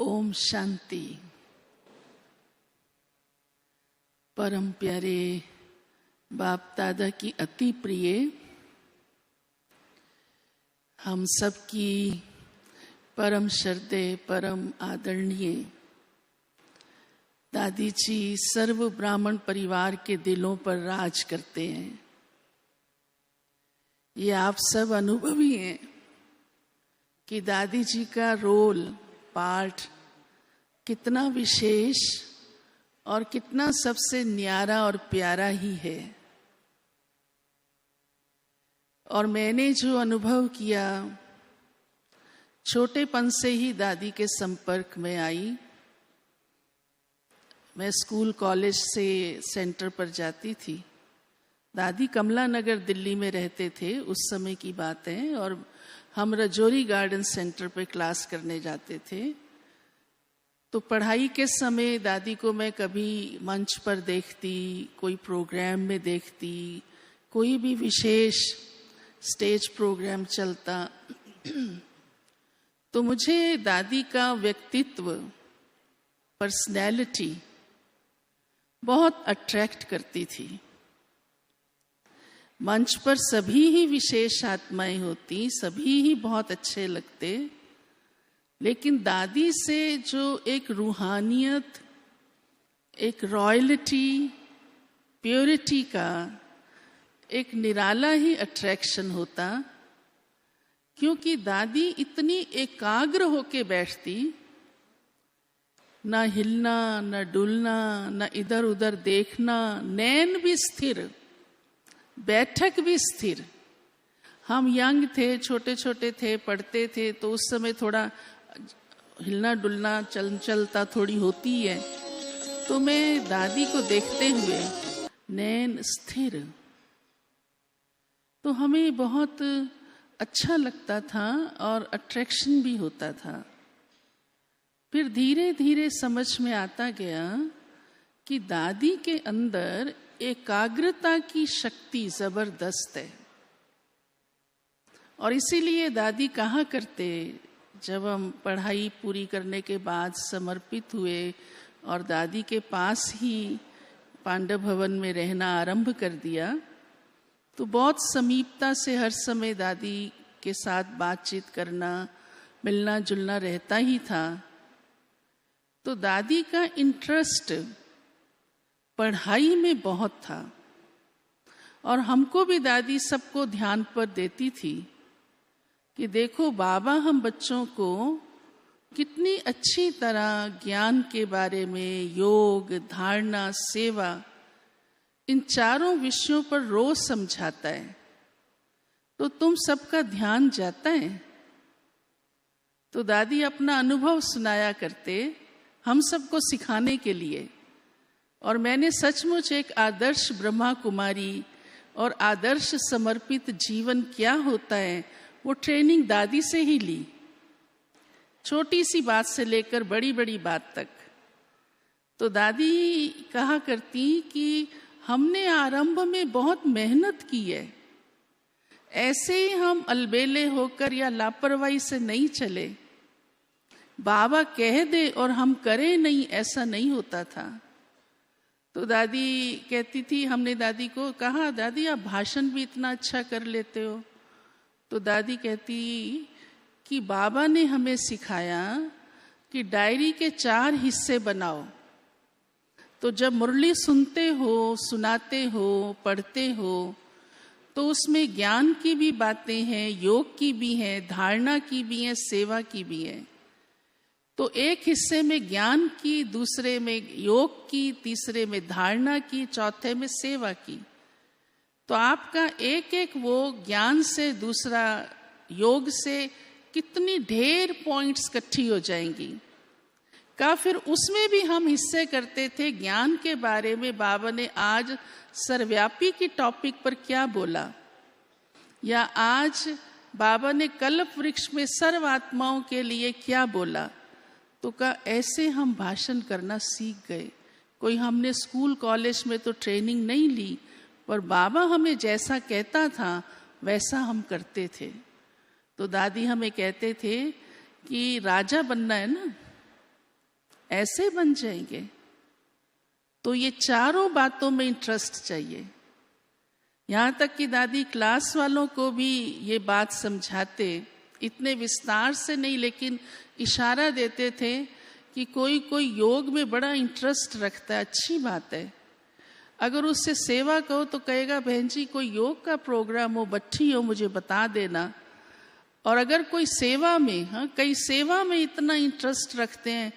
ओम शांति। परम प्यारे बाप दादा की अति प्रिय, हम सब की परम श्रद्धेय परम आदरणीय दादी जी सर्व ब्राह्मण परिवार के दिलों पर राज करते हैं। ये आप सब अनुभवी हैं कि दादी जी का रोल पार्ट कितना विशेष और कितना सबसे न्यारा और प्यारा ही है। और मैंने जो अनुभव किया, छोटेपन से ही दादी के संपर्क में आई। मैं स्कूल कॉलेज से सेंटर पर जाती थी। दादी कमला नगर दिल्ली में रहते थे, उस समय की बात है, और हम रजौरी गार्डन सेंटर पे क्लास करने जाते थे। तो पढ़ाई के समय दादी को मैं कभी मंच पर देखती, कोई प्रोग्राम में देखती, कोई भी विशेष स्टेज प्रोग्राम चलता तो मुझे दादी का व्यक्तित्व, पर्सनैलिटी बहुत अट्रैक्ट करती थी। मंच पर सभी ही विशेष आत्माएं होती, सभी ही बहुत अच्छे लगते, लेकिन दादी से जो एक रूहानियत, एक रॉयल्टी, प्योरिटी का एक निराला ही अट्रैक्शन होता, क्योंकि दादी इतनी एकाग्र होके बैठती, ना हिलना, ना डुलना, ना इधर उधर देखना, नैन भी स्थिर, बैठक भी स्थिर। हम यंग थे, छोटे छोटे थे, पढ़ते थे, तो उस समय थोड़ा हिलना डुलना चलता थोड़ी होती है। तो मैं दादी को देखते हुए नैन स्थिर, तो हमें बहुत अच्छा लगता था और अट्रैक्शन भी होता था। फिर धीरे धीरे समझ में आता गया कि दादी के अंदर एकाग्रता की शक्ति जबरदस्त है। और इसीलिए दादी कहा करते, जब हम पढ़ाई पूरी करने के बाद समर्पित हुए और दादी के पास ही पांडव भवन में रहना आरंभ कर दिया, तो बहुत समीपता से हर समय दादी के साथ बातचीत करना, मिलना जुलना रहता ही था। तो दादी का इंटरेस्ट पढ़ाई में बहुत था, और हमको भी दादी सबको ध्यान पर देती थी कि देखो बाबा हम बच्चों को कितनी अच्छी तरह ज्ञान के बारे में, योग, धारणा, सेवा, इन चारों विषयों पर रोज समझाता है, तो तुम सबका ध्यान जाता है। तो दादी अपना अनुभव सुनाया करते हम सबको सिखाने के लिए। और मैंने सचमुच एक आदर्श ब्रह्मा कुमारी और आदर्श समर्पित जीवन क्या होता है, वो ट्रेनिंग दादी से ही ली, छोटी सी बात से लेकर बड़ी बड़ी बात तक। तो दादी कहा करती कि हमने आरंभ में बहुत मेहनत की है, ऐसे ही हम अलबेले होकर या लापरवाही से नहीं चले। बाबा कह दे और हम करें नहीं, ऐसा नहीं होता था। तो दादी कहती थी, हमने दादी को कहा, दादी आप भाषण भी इतना अच्छा कर लेते हो। तो दादी कहती कि बाबा ने हमें सिखाया कि डायरी के 4 हिस्से बनाओ। तो जब मुरली सुनते हो, सुनाते हो, पढ़ते हो, तो उसमें ज्ञान की भी बातें हैं, योग की भी हैं, धारणा की भी हैं, सेवा की भी हैं। तो एक हिस्से में ज्ञान की, दूसरे में योग की, तीसरे में धारणा की, चौथे में सेवा की। तो आपका एक एक वो ज्ञान से, दूसरा योग से कितनी ढेर पॉइंट्स इकट्ठी हो जाएंगी का। फिर उसमें भी हम हिस्से करते थे ज्ञान के बारे में। बाबा ने आज सर्वव्यापी की टॉपिक पर क्या बोला, या आज बाबा ने कल्प वृक्ष में सर्व आत्माओं के लिए क्या बोला। तो का ऐसे हम भाषण करना सीख गए। कोई हमने स्कूल कॉलेज में तो ट्रेनिंग नहीं ली, पर बाबा हमें जैसा कहता था वैसा हम करते थे। तो दादी हमें कहते थे कि राजा बनना है ना, ऐसे बन जाएंगे। तो ये चारों बातों में इंटरेस्ट चाहिए। यहाँ तक कि दादी क्लास वालों को भी ये बात समझाते, इतने विस्तार से नहीं लेकिन इशारा देते थे कि कोई कोई योग में बड़ा इंटरेस्ट रखता है, अच्छी बात है। अगर उससे सेवा कहो तो कहेगा बहन जी कोई योग का प्रोग्राम हो, बच्ची हो, मुझे बता देना। और अगर कोई सेवा में, कई सेवा में इतना इंटरेस्ट रखते हैं,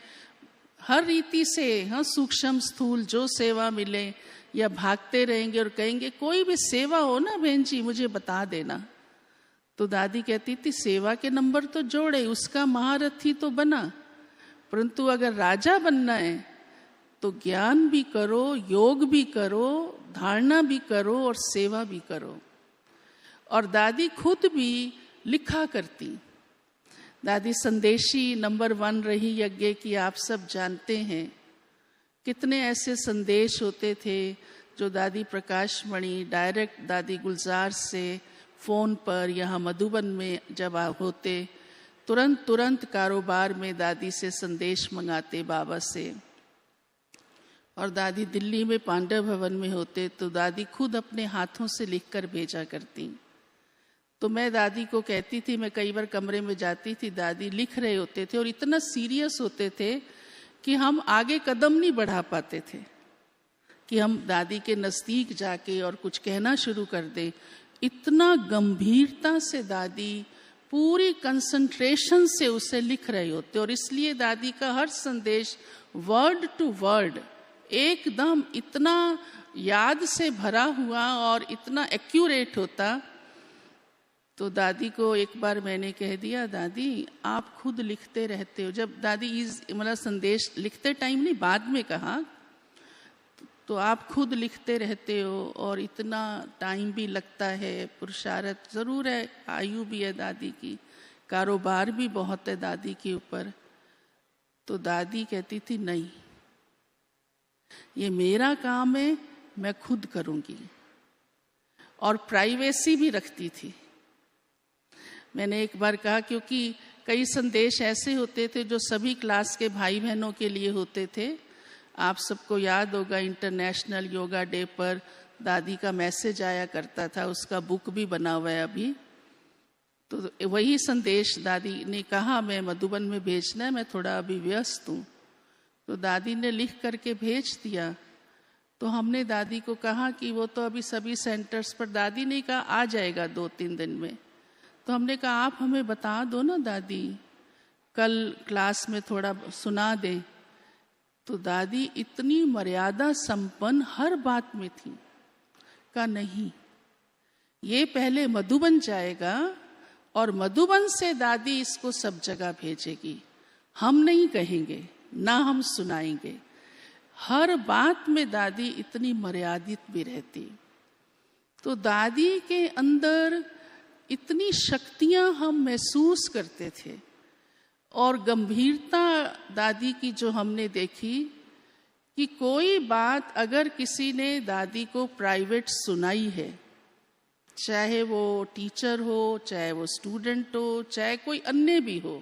हर रीति से, सूक्ष्म स्थूल जो सेवा मिले, या भागते रहेंगे और कहेंगे कोई भी सेवा हो ना बहन जी मुझे बता देना। तो दादी कहती थी सेवा के नंबर तो जोड़े, उसका महारथी तो बना, परंतु अगर राजा बनना है तो ज्ञान भी करो, योग भी करो, धारणा भी करो और सेवा भी करो। और दादी खुद भी लिखा करती। दादी संदेशी नंबर 1 रही यज्ञ की, आप सब जानते हैं। कितने ऐसे संदेश होते थे जो दादी प्रकाश मणि डायरेक्ट दादी गुलजार से फ़ोन पर, यहाँ मधुबन में जब आप होते तुरंत कारोबार में दादी से संदेश मंगाते बाबा से। और दादी दिल्ली में पांडव भवन में होते तो दादी खुद अपने हाथों से लिखकर भेजा करती। तो मैं दादी को कहती थी, मैं कई बार कमरे में जाती थी, दादी लिख रहे होते थे और इतना सीरियस होते थे कि हम आगे कदम नहीं बढ़ा पाते थे कि हम दादी के नज़दीक जाके और कुछ कहना शुरू कर दें। इतना गंभीरता से दादी पूरी कंसंट्रेशन से उसे लिख रहे होते, और इसलिए दादी का हर संदेश वर्ड टू वर्ड एकदम इतना याद से भरा हुआ और इतना एक्यूरेट होता। तो दादी को एक बार मैंने कह दिया, दादी आप खुद लिखते रहते हो। जब दादी मतलब संदेश लिखते टाइम नहीं, बाद में कहा, तो आप खुद लिखते रहते हो और इतना टाइम भी लगता है, पुरुषार्थ ज़रूर है, आयु भी है दादी की, कारोबार भी बहुत है दादी के ऊपर। तो दादी कहती थी नहीं, ये मेरा काम है, मैं खुद करूँगी। और प्राइवेसी भी रखती थी। मैंने एक बार कहा, क्योंकि कई संदेश ऐसे होते थे जो सभी क्लास के भाई बहनों के लिए होते थे। आप सबको याद होगा इंटरनेशनल योगा डे पर दादी का मैसेज आया करता था, उसका बुक भी बना हुआ है अभी। तो वही संदेश दादी ने कहा मैं मधुबन में भेजना है, मैं थोड़ा अभी व्यस्त हूँ। तो दादी ने लिख करके भेज दिया। तो हमने दादी को कहा कि वो तो अभी सभी सेंटर्स पर, दादी ने कहा आ जाएगा 2-3 दिन में। तो हमने कहा आप हमें बता दो ना दादी, कल क्लास में थोड़ा सुना दें। तो दादी इतनी मर्यादा संपन्न हर बात में थी। कहा नहीं, ये पहले मधुबन जाएगा और मधुबन से दादी इसको सब जगह भेजेगी, हम नहीं कहेंगे ना हम सुनाएंगे। हर बात में दादी इतनी मर्यादित भी रहती। तो दादी के अंदर इतनी शक्तियां हम महसूस करते थे, और गंभीरता दादी की जो हमने देखी कि कोई बात अगर किसी ने दादी को प्राइवेट सुनाई है, चाहे वो टीचर हो, चाहे वो स्टूडेंट हो, चाहे कोई अन्य भी हो,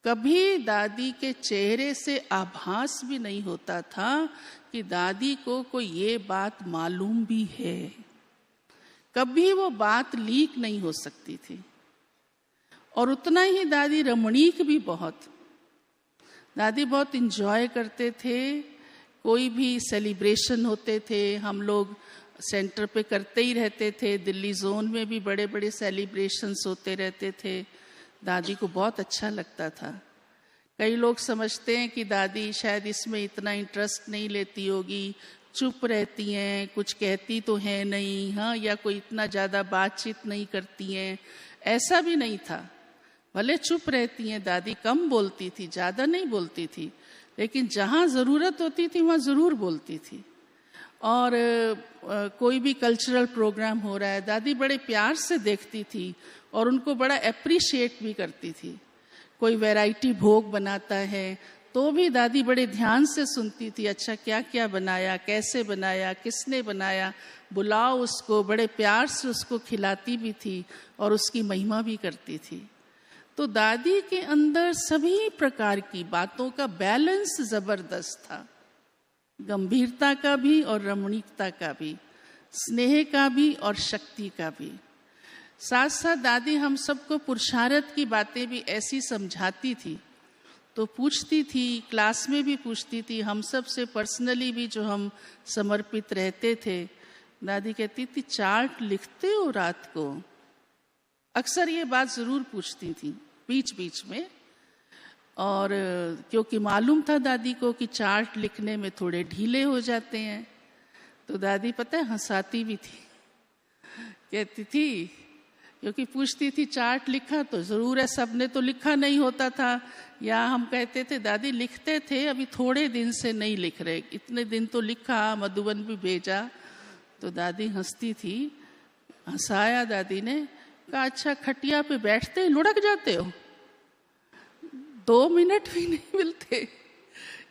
कभी दादी के चेहरे से आभास भी नहीं होता था कि दादी को कोई ये बात मालूम भी है। कभी वो बात लीक नहीं हो सकती थी। और उतना ही दादी रमणीक भी बहुत, दादी बहुत इंजॉय करते थे। कोई भी सेलिब्रेशन होते थे, हम लोग सेंटर पे करते ही रहते थे। दिल्ली जोन में भी बड़े बड़े सेलिब्रेशंस होते रहते थे। दादी को बहुत अच्छा लगता था। कई लोग समझते हैं कि दादी शायद इसमें इतना इंटरेस्ट नहीं लेती होगी, चुप रहती हैं, कुछ कहती तो है नहीं, या कोई इतना ज़्यादा बातचीत नहीं करती हैं। ऐसा भी नहीं था। भले चुप रहती हैं, दादी कम बोलती थी, ज़्यादा नहीं बोलती थी, लेकिन जहाँ ज़रूरत होती थी वहाँ ज़रूर बोलती थी। और कोई भी कल्चरल प्रोग्राम हो रहा है, दादी बड़े प्यार से देखती थी और उनको बड़ा एप्रिशिएट भी करती थी। कोई वैरायटी भोग बनाता है तो भी दादी बड़े ध्यान से सुनती थी, अच्छा क्या क्या बनाया, कैसे बनाया, किसने बनाया, बुलाओ उसको, बड़े प्यार से उसको खिलाती भी थी और उसकी महिमा भी करती थी। तो दादी के अंदर सभी प्रकार की बातों का बैलेंस जबरदस्त था, गंभीरता का भी और रमणीकता का भी, स्नेह का भी और शक्ति का भी। साथ साथ दादी हम सबको पुरुषार्थ की बातें भी ऐसी समझाती थी, तो पूछती थी, क्लास में भी पूछती थी, हम सब से पर्सनली भी जो हम समर्पित रहते थे। दादी कहती थी, चार्ट लिखते हो रात को? अक्सर ये बात जरूर पूछती थी बीच बीच में, और क्योंकि मालूम था दादी को कि चार्ट लिखने में थोड़े ढीले हो जाते हैं, तो दादी पता है हंसाती भी थी। कहती थी, क्योंकि पूछती थी चार्ट लिखा तो जरूर है, सबने तो लिखा नहीं होता था, या हम कहते थे दादी लिखते थे, अभी थोड़े दिन से नहीं लिख रहे, इतने दिन तो लिखा, मधुबन भी भेजा। तो दादी हंसती थी, हंसाया दादी ने, कहा अच्छा खटिया पे बैठते लुढ़क जाते हो, 2 मिनट भी नहीं मिलते,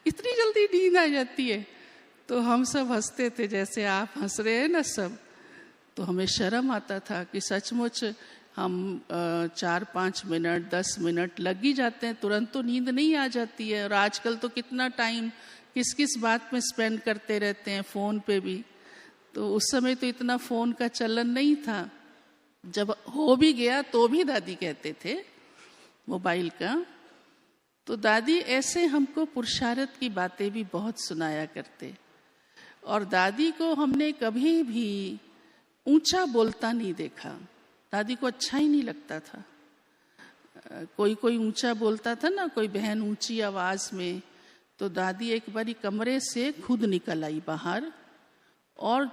इतनी जल्दी नींद आ जाती है। तो हम सब हंसते थे जैसे आप हंस रहे हैं ना सब। तो हमें शर्म आता था कि सचमुच हम 4-5 मिनट 10 मिनट लग ही जाते हैं, तुरंत तो नींद नहीं आ जाती है। और आजकल तो कितना टाइम किस किस बात में स्पेंड करते रहते हैं, फ़ोन पे भी। तो उस समय तो इतना फ़ोन का चलन नहीं था, जब हो भी गया तो भी दादी कहते थे मोबाइल का। तो दादी ऐसे हमको पुरुषार्थ की बातें भी बहुत सुनाया करते, और दादी को हमने कभी भी ऊंचा बोलता नहीं देखा। दादी को अच्छा ही नहीं लगता था, कोई कोई ऊंचा बोलता था ना, कोई बहन ऊंची आवाज में, तो दादी एक बारी कमरे से खुद निकल आई बाहर, और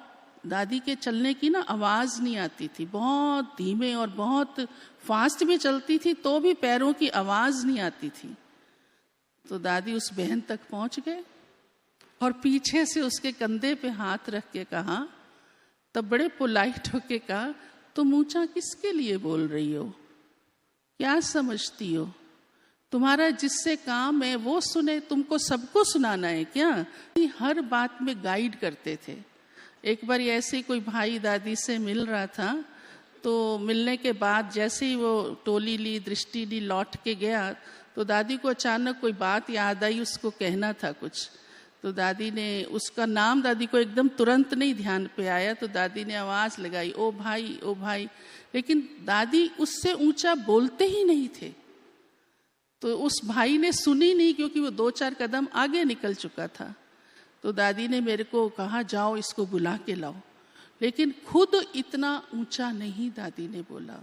दादी के चलने की ना आवाज नहीं आती थी, बहुत धीमे और बहुत फास्ट भी चलती थी तो भी पैरों की आवाज नहीं आती थी। तो दादी उस बहन तक पहुंच गए और पीछे से उसके कंधे पे हाथ रख के कहा, तब बड़े पोलाइट होके कहा, तुम ऊंचा किसके लिए बोल रही हो, क्या समझती हो, तुम्हारा जिससे काम है वो सुने, तुमको सबको सुनाना है क्या? हर बात में गाइड करते थे। एक बार ऐसे ही कोई भाई दादी से मिल रहा था, तो मिलने के बाद जैसे ही वो टोली ली, दृष्टि ली, लौट के गया, तो दादी को अचानक कोई बात याद आई, उसको कहना था कुछ। तो दादी ने उसका नाम, दादी को एकदम तुरंत नहीं ध्यान पे आया, तो दादी ने आवाज लगाई, ओ भाई ओ भाई, लेकिन दादी उससे ऊंचा बोलते ही नहीं थे। तो उस भाई ने सुनी नहीं, क्योंकि वो 2-4 कदम आगे निकल चुका था। तो दादी ने मेरे को कहा, जाओ इसको बुला के लाओ, लेकिन खुद इतना ऊंचा नहीं दादी ने बोला।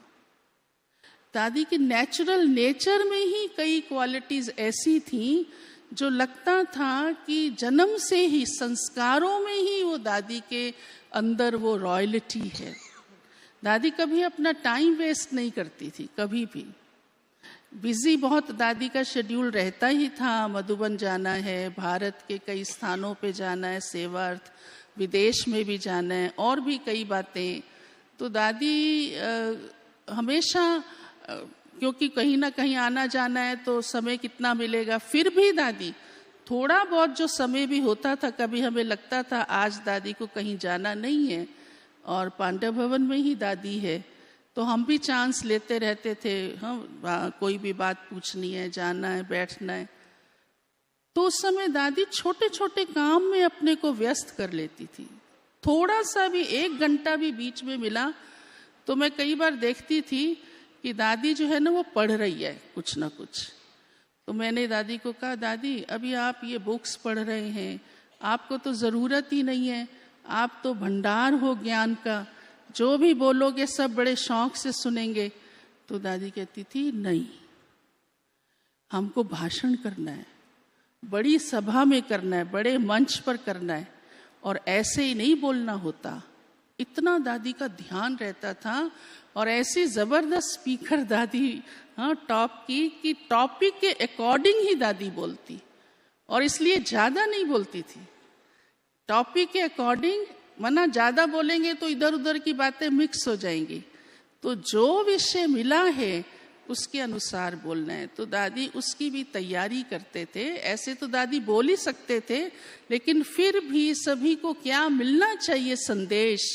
दादी की नेचुरल नेचर में ही कई क्वालिटीज ऐसी थी जो लगता था कि जन्म से ही, संस्कारों में ही वो दादी के अंदर वो रॉयल्टी है। दादी कभी अपना टाइम वेस्ट नहीं करती थी, कभी भी। बिजी बहुत दादी का शेड्यूल रहता ही था, मधुबन जाना है, भारत के कई स्थानों पे जाना है, सेवार्थ, विदेश में भी जाना है, और भी कई बातें। तो दादी हमेशा, क्योंकि कहीं ना कहीं आना जाना है तो समय कितना मिलेगा, फिर भी दादी थोड़ा बहुत जो समय भी होता था, कभी हमें लगता था आज दादी को कहीं जाना नहीं है और पांडव भवन में ही दादी है, तो हम भी चांस लेते रहते थे, हम कोई भी बात पूछनी है, जाना है, बैठना है। तो उस समय दादी छोटे छोटे काम में अपने को व्यस्त कर लेती थी। थोड़ा सा भी 1 घंटा भी बीच में मिला तो मैं कई बार देखती थी कि दादी जो है ना वो पढ़ रही है कुछ ना कुछ। तो मैंने दादी को कहा, दादी अभी आप ये बुक्स पढ़ रहे हैं, आपको तो ज़रूरत ही नहीं है, आप तो भंडार हो ज्ञान का, जो भी बोलोगे सब बड़े शौक से सुनेंगे। तो दादी कहती थी, नहीं, हमको भाषण करना है, बड़ी सभा में करना है, बड़े मंच पर करना है, और ऐसे ही नहीं बोलना होता। इतना दादी का ध्यान रहता था, और ऐसी जबरदस्त स्पीकर दादी, टॉप की, कि टॉपिक के अकॉर्डिंग ही दादी बोलती, और इसलिए ज्यादा नहीं बोलती थी। टॉपिक के अकॉर्डिंग, वरना ज्यादा बोलेंगे तो इधर उधर की बातें मिक्स हो जाएंगी। तो जो विषय मिला है उसके अनुसार बोलना है। तो दादी उसकी भी तैयारी करते थे। ऐसे तो दादी बोल ही सकते थे, लेकिन फिर भी सभी को क्या मिलना चाहिए संदेश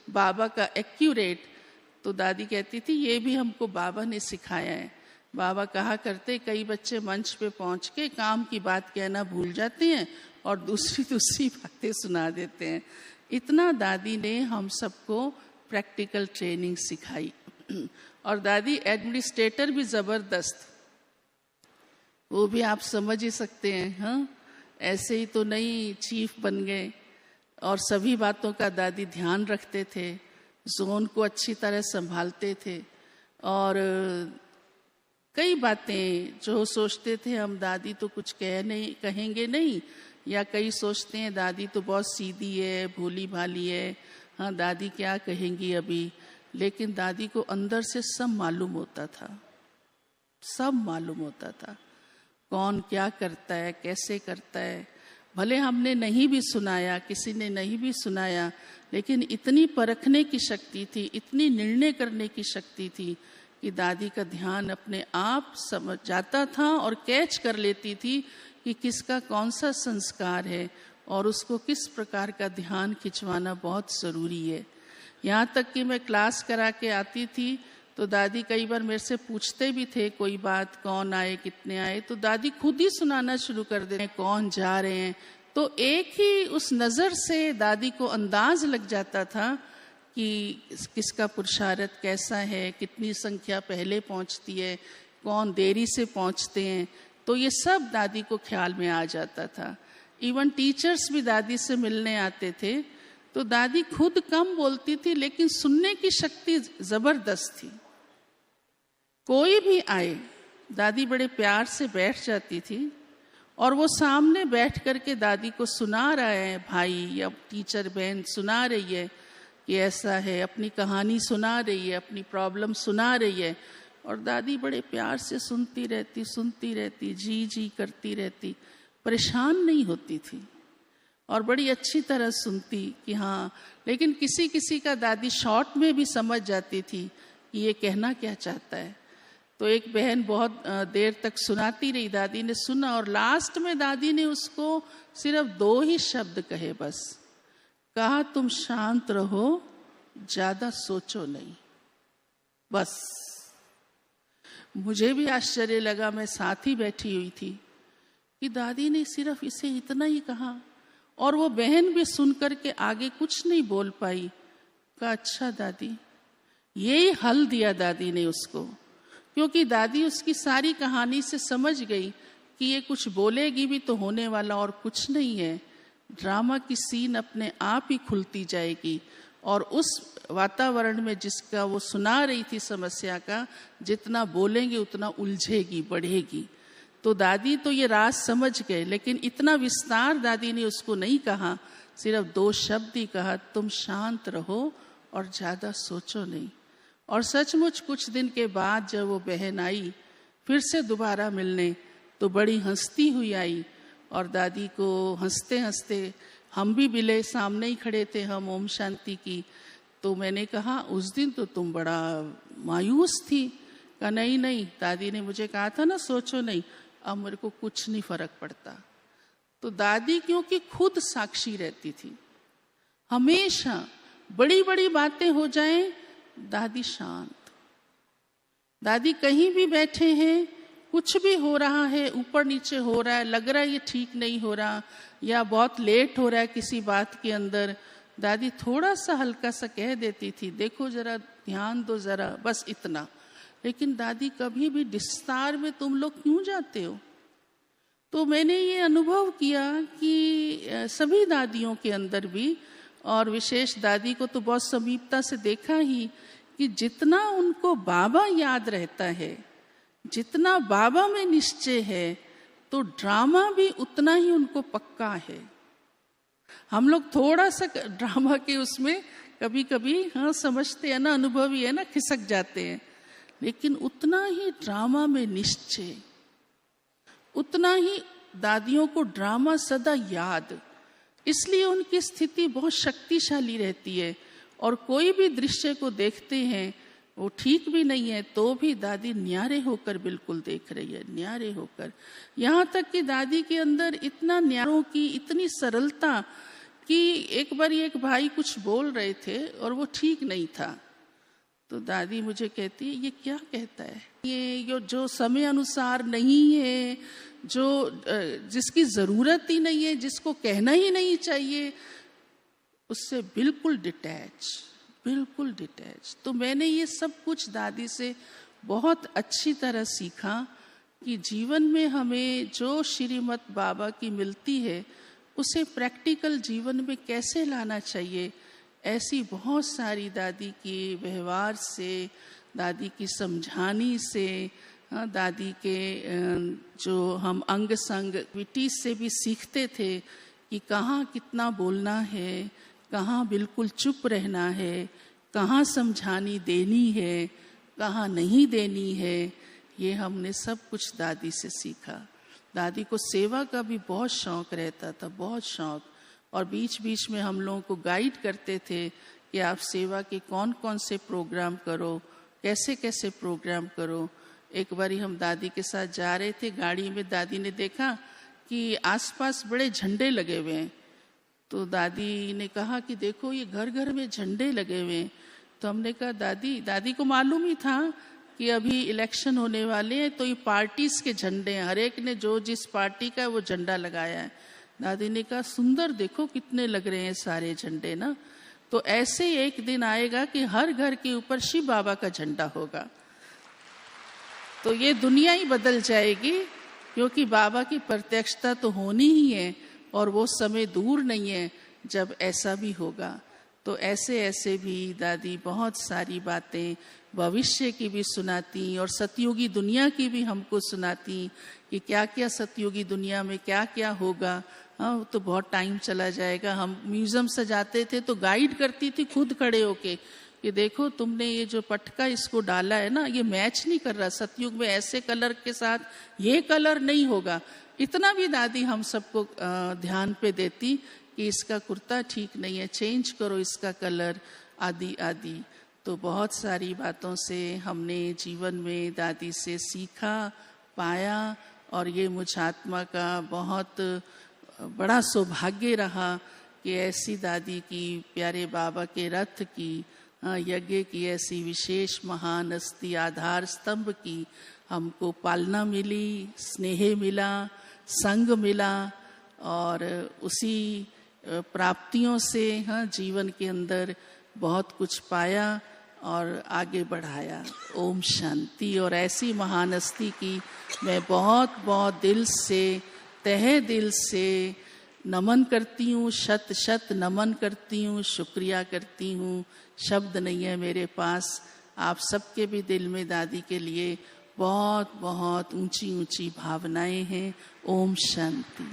बाबा का एक्यूरेट, तो दादी कहती थी ये भी हमको बाबा ने सिखाया है बाबा कहा करते कई बच्चे मंच पे पहुंच के काम की बात कहना भूल जाते हैं और दूसरी बातें सुना देते हैं। इतना दादी ने हम सबको प्रैक्टिकल ट्रेनिंग सिखाई। और दादी एडमिनिस्ट्रेटर भी जबरदस्त, वो भी आप समझ ही सकते हैं। हाँ, ऐसे ही तो नहीं चीफ बन गए। और सभी बातों का दादी ध्यान रखते थे, जोन को अच्छी तरह संभालते थे। और कई बातें जो सोचते थे हम दादी तो कुछ कहेंगे नहीं, या कई सोचते हैं दादी तो बहुत सीधी है, भोली भाली है, हाँ दादी क्या कहेंगी अभी। लेकिन दादी को अंदर से सब मालूम होता था, सब मालूम होता था कौन क्या करता है, कैसे करता है। भले हमने नहीं भी सुनाया, किसी ने नहीं भी सुनाया, लेकिन इतनी परखने की शक्ति थी, इतनी निर्णय करने की शक्ति थी कि दादी का ध्यान अपने आप समझ जाता था और कैच कर लेती थी कि किसका कौन सा संस्कार है और उसको किस प्रकार का ध्यान खिंचवाना बहुत ज़रूरी है। यहाँ तक कि मैं क्लास करा के आती थी तो दादी कई बार मेरे से पूछते भी थे कोई बात, कौन आए कितने आए, तो दादी खुद ही सुनाना शुरू कर देते, कौन जा रहे हैं। तो एक ही उस नज़र से दादी को अंदाज लग जाता था कि किसका पुरुषार्थ कैसा है, कितनी संख्या पहले पहुंचती है, कौन देरी से पहुंचते हैं। तो ये सब दादी को ख्याल में आ जाता था। इवन टीचर्स भी दादी से मिलने आते थे तो दादी खुद कम बोलती थी लेकिन सुनने की शक्ति जबरदस्त थी। कोई भी आए दादी बड़े प्यार से बैठ जाती थी और वो सामने बैठ करके दादी को सुना रहा है, भाई या टीचर बहन सुना रही है कि ऐसा है, अपनी कहानी सुना रही है, अपनी प्रॉब्लम सुना रही है, और दादी बड़े प्यार से सुनती रहती, जी जी करती रहती, परेशान नहीं होती थी और बड़ी अच्छी तरह सुनती कि हाँ। लेकिन किसी किसी का दादी शॉर्ट में भी समझ जाती थी कि ये कहना क्या चाहता है। तो एक बहन बहुत देर तक सुनाती रही, दादी ने सुना और लास्ट में दादी ने उसको सिर्फ 2 ही शब्द कहे, बस कहा तुम शांत रहो, ज्यादा सोचो नहीं, बस। मुझे भी आश्चर्य लगा, मैं साथ ही बैठी हुई थी कि दादी ने सिर्फ इसे इतना ही कहा और वो बहन भी सुनकर के आगे कुछ नहीं बोल पाई। कहा अच्छा दादी, यही हल दिया दादी ने उसको, क्योंकि दादी उसकी सारी कहानी से समझ गई कि ये कुछ बोलेगी भी तो होने वाला और कुछ नहीं है। ड्रामा की सीन अपने आप ही खुलती जाएगी और उस वातावरण में जिसका वो सुना रही थी समस्या का, जितना बोलेंगे उतना उलझेगी, बढ़ेगी। तो दादी तो ये राज समझ गए, लेकिन इतना विस्तार दादी ने उसको नहीं कहा, सिर्फ 2 शब्द ही कहा, तुम शांत रहो और ज़्यादा सोचो नहीं। और सचमुच कुछ दिन के बाद जब वो बहन आई फिर से दोबारा मिलने, तो बड़ी हंसती हुई आई और दादी को हंसते हंसते, हम भी मिले, सामने ही खड़े थे हम ओम शांति की। तो मैंने कहा उस दिन तो तुम बड़ा मायूस थी। कहा नहीं नहीं, दादी ने मुझे कहा था ना सोचो नहीं, अब मेरे को कुछ नहीं फर्क पड़ता। तो दादी क्योंकि खुद साक्षी रहती थी, हमेशा बड़ी बड़ी बातें हो जाएं दादी शांत। दादी कहीं भी बैठे हैं, कुछ भी हो रहा है, ऊपर नीचे हो रहा है, लग रहा है ये ठीक नहीं हो रहा या बहुत लेट हो रहा है किसी बात के अंदर, दादी थोड़ा सा हल्का सा कह देती थी, देखो जरा ध्यान दो जरा, बस इतना। लेकिन दादी कभी भी विस्तार में तुम लोग क्यों जाते हो। तो मैंने ये अनुभव किया कि सभी दादियों के अंदर भी, और विशेष दादी को तो बहुत समीपता से देखा ही, कि जितना उनको बाबा याद रहता है, जितना बाबा में निश्चय है, तो ड्रामा भी उतना ही उनको पक्का है। हम लोग थोड़ा सा ड्रामा के उसमें कभी कभी हाँ समझते हैं ना, अनुभवी है ना, खिसक जाते हैं, लेकिन उतना ही ड्रामा में निश्चय, उतना ही दादियों को ड्रामा सदा याद, इसलिए उनकी स्थिति बहुत शक्तिशाली रहती है। और कोई भी दृश्य को देखते हैं वो ठीक भी नहीं है तो भी दादी न्यारे होकर बिल्कुल देख रही है, न्यारे होकर। यहाँ तक कि दादी के अंदर इतना न्यारों की इतनी सरलता कि एक बार एक भाई कुछ बोल रहे थे और वो ठीक नहीं था, तो दादी मुझे कहती है ये क्या कहता है, ये जो समय अनुसार नहीं है, जो जिसकी ज़रूरत ही नहीं है, जिसको कहना ही नहीं चाहिए, उससे बिल्कुल डिटैच। तो मैंने ये सब कुछ दादी से बहुत अच्छी तरह सीखा कि जीवन में हमें जो श्रीमत बाबा की मिलती है उसे प्रैक्टिकल जीवन में कैसे लाना चाहिए। ऐसी बहुत सारी दादी के व्यवहार से, दादी की समझानी से, दादी के जो हम अंग संग एक्टिविटीज से भी सीखते थे कि कहाँ कितना बोलना है, कहाँ बिल्कुल चुप रहना है, कहाँ समझानी देनी है, कहाँ नहीं देनी है। ये हमने सब कुछ दादी से सीखा। दादी को सेवा का भी बहुत शौक रहता था, बहुत शौक। और बीच बीच में हम लोगों को गाइड करते थे कि आप सेवा के कौन कौन से प्रोग्राम करो, कैसे कैसे प्रोग्राम करो। एक बारी हम दादी के साथ जा रहे थे गाड़ी में, दादी ने देखा कि आसपास बड़े झंडे लगे हुए हैं। तो दादी ने कहा कि देखो ये घर घर में झंडे लगे हुए हैं। तो हमने कहा दादी को मालूम ही था कि अभी इलेक्शन होने वाले हैं, तो ये पार्टीज के झंडे हैं, हर एक ने जो जिस पार्टी का है वो झंडा लगाया है। दादी ने कहा सुंदर देखो कितने लग रहे हैं सारे झंडे ना। तो ऐसे एक दिन आएगा कि हर घर के ऊपर शिव बाबा का झंडा होगा, तो ये दुनिया ही बदल जाएगी, क्योंकि बाबा की प्रत्यक्षता तो होनी ही है और वो समय दूर नहीं है जब ऐसा भी होगा। तो ऐसे ऐसे भी दादी बहुत सारी बातें भविष्य की भी सुनाती और सतयुगी दुनिया की भी हमको सुनाती कि क्या क्या सतयुगी दुनिया में क्या क्या होगा। हाँ, तो बहुत टाइम चला जाएगा। हम म्यूजियम सजाते थे तो गाइड करती थी खुद खड़े होके कि देखो तुमने ये जो पटका इसको डाला है ना, ये मैच नहीं कर रहा, सतयुग में ऐसे कलर के साथ ये कलर नहीं होगा। इतना भी दादी हम सबको ध्यान पे देती कि इसका कुर्ता ठीक नहीं है, चेंज करो इसका कलर, आदि आदि। तो बहुत सारी बातों से हमने जीवन में दादी से सीखा, पाया, और ये मुझ आत्मा का बहुत बड़ा सौभाग्य रहा कि ऐसी दादी की, प्यारे बाबा के रथ की, यज्ञ की ऐसी विशेष महान हस्ती, आधार स्तंभ की हमको पालना मिली, स्नेह मिला, संग मिला, और उसी प्राप्तियों से जीवन के अंदर बहुत कुछ पाया और आगे बढ़ाया। ओम शांति। और ऐसी महान हस्ती की मैं बहुत बहुत दिल से, तहे दिल से नमन करती हूँ, शत शत नमन करती हूँ, शुक्रिया करती हूँ। शब्द नहीं है मेरे पास। आप सबके भी दिल में दादी के लिए बहुत बहुत ऊंची ऊंची भावनाएं हैं। ओम शांति।